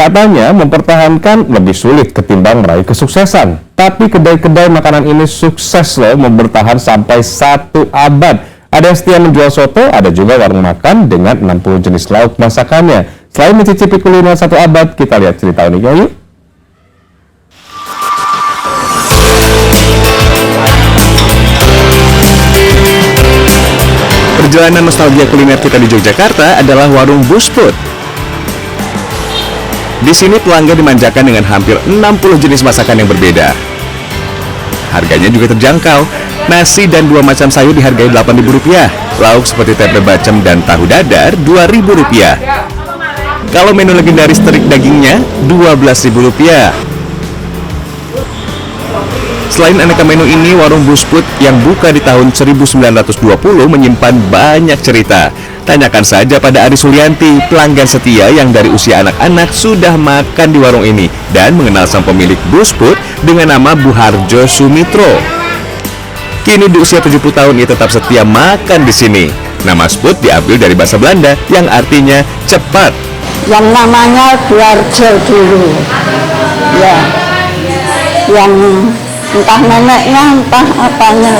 Katanya mempertahankan lebih sulit ketimbang meraih kesuksesan. Tapi kedai-kedai makanan ini sukses loh bertahan sampai 1 abad. Ada yang setia menjual soto, ada juga warung makan dengan 60 jenis lauk masakannya. Selain mencicipi kuliner 1 abad, kita lihat cerita uniknya yuk. Perjalanan nostalgia kuliner kita di Yogyakarta adalah warung Busput. Di sini pelanggan dimanjakan dengan hampir 60 jenis masakan yang berbeda. Harganya juga terjangkau. Nasi dan 2 macam sayur dihargai Rp8.000. Lauk seperti tempe bacem dan tahu dadar Rp2.000. Kalau menu legendaris terik dagingnya Rp12.000. Selain aneka menu ini, warung Busput yang buka di tahun 1920 menyimpan banyak cerita. Tanyakan saja pada Ari Sulianti, pelanggan setia yang dari usia anak-anak sudah makan di warung ini dan mengenal sang pemilik Busput dengan nama Buharjo Sumitro. Kini di usia 70 tahun ia tetap setia makan di sini. Nama Sput diambil dari bahasa Belanda yang artinya cepat. Yang namanya Buharjo dulu. Ya. Yang entah neneknya, entah apanya.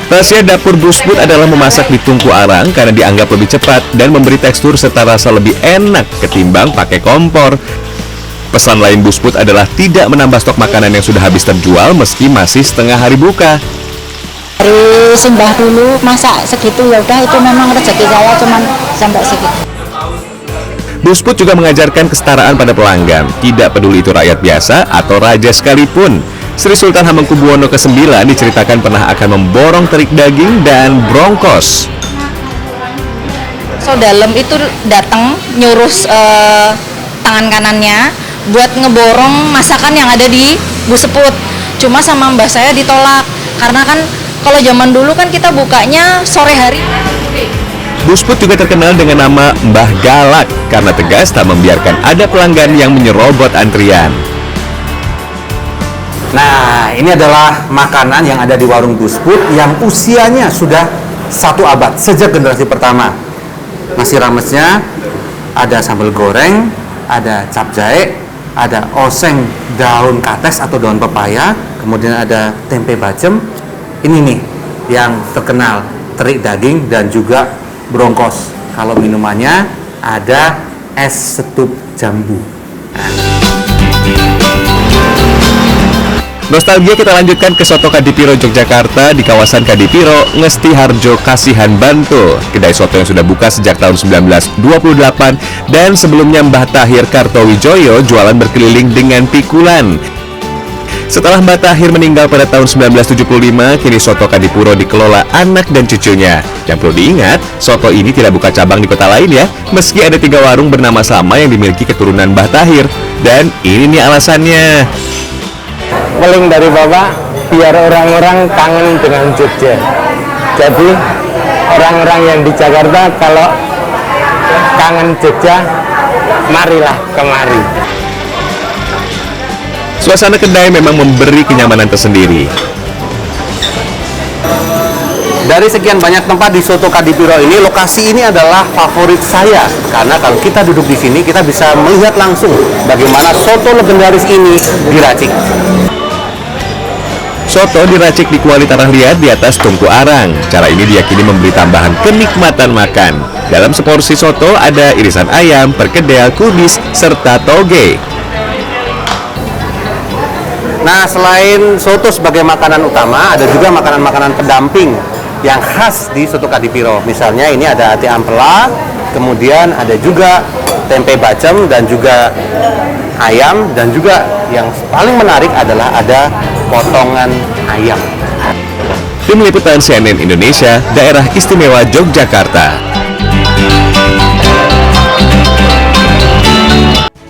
Rahasia dapur Busput adalah memasak di tungku arang karena dianggap lebih cepat dan memberi tekstur serta rasa lebih enak ketimbang pakai kompor. Pesan lain Busput adalah tidak menambah stok makanan yang sudah habis terjual meski masih setengah hari buka. Dari simbah dulu masak segitu ya udah, itu memang rezeki saya cuman sampai segitu. Busput juga mengajarkan kesetaraan pada pelanggan, tidak peduli itu rakyat biasa atau raja sekalipun. Sri Sultan Hamengkubuwono ke-9 diceritakan pernah akan memborong terik daging dan brongkos. So dalam itu datang nyuruh tangan kanannya buat ngeborong masakan yang ada di Busput. Cuma sama mbah saya ditolak karena kan kalau zaman dulu kan kita bukanya sore hari. Busput juga terkenal dengan nama Mbah Galak karena tegas tak membiarkan ada pelanggan yang menyerobot antrian. Nah, ini adalah makanan yang ada di warung Busput yang usianya sudah 1 abad, sejak generasi pertama. Nasi ramesnya, ada sambal goreng, ada cap jahe, ada oseng daun kates atau daun pepaya, kemudian ada tempe bacem. Ini nih yang terkenal, terik daging dan juga brongkos. Kalau minumannya ada es setup jambu. Nostalgia kita lanjutkan ke Soto Kadipiro Yogyakarta di kawasan Kadipiro, Ngesti Harjo, Kasihan, Bantul. Kedai soto yang sudah buka sejak tahun 1928 dan sebelumnya Mbah Tahir Kartowijoyo jualan berkeliling dengan pikulan. Setelah Mbah Tahir meninggal pada tahun 1975, kini Soto Kadipiro dikelola anak dan cucunya. Yang perlu diingat, soto ini tidak buka cabang di kota lain ya, meski ada 3 warung bernama sama yang dimiliki keturunan Mbah Tahir. Dan ini nih alasannya. Paling dari Bapak, biar orang-orang kangen dengan Jogja. Jadi orang-orang yang di Jakarta kalau kangen Jogja, marilah kemari. Suasana kedai memang memberi kenyamanan tersendiri. Dari sekian banyak tempat di Soto Kadipiro ini, lokasi ini adalah favorit saya karena kalau kita duduk di sini kita bisa melihat langsung bagaimana soto legendaris ini diracik. Soto diracik di kuali tanah liat di atas tungku arang. Cara ini diyakini memberi tambahan kenikmatan makan. Dalam seporsi soto ada irisan ayam, perkedel, kubis, serta toge. Nah, selain soto sebagai makanan utama, ada juga makanan-makanan pendamping yang khas di Soto Kadipiro. Misalnya ini ada ati ampela, kemudian ada juga tempe bacem dan juga ayam, dan juga yang paling menarik adalah ada potongan ayam. Tim Liputan CNN Indonesia, Daerah Istimewa Yogyakarta.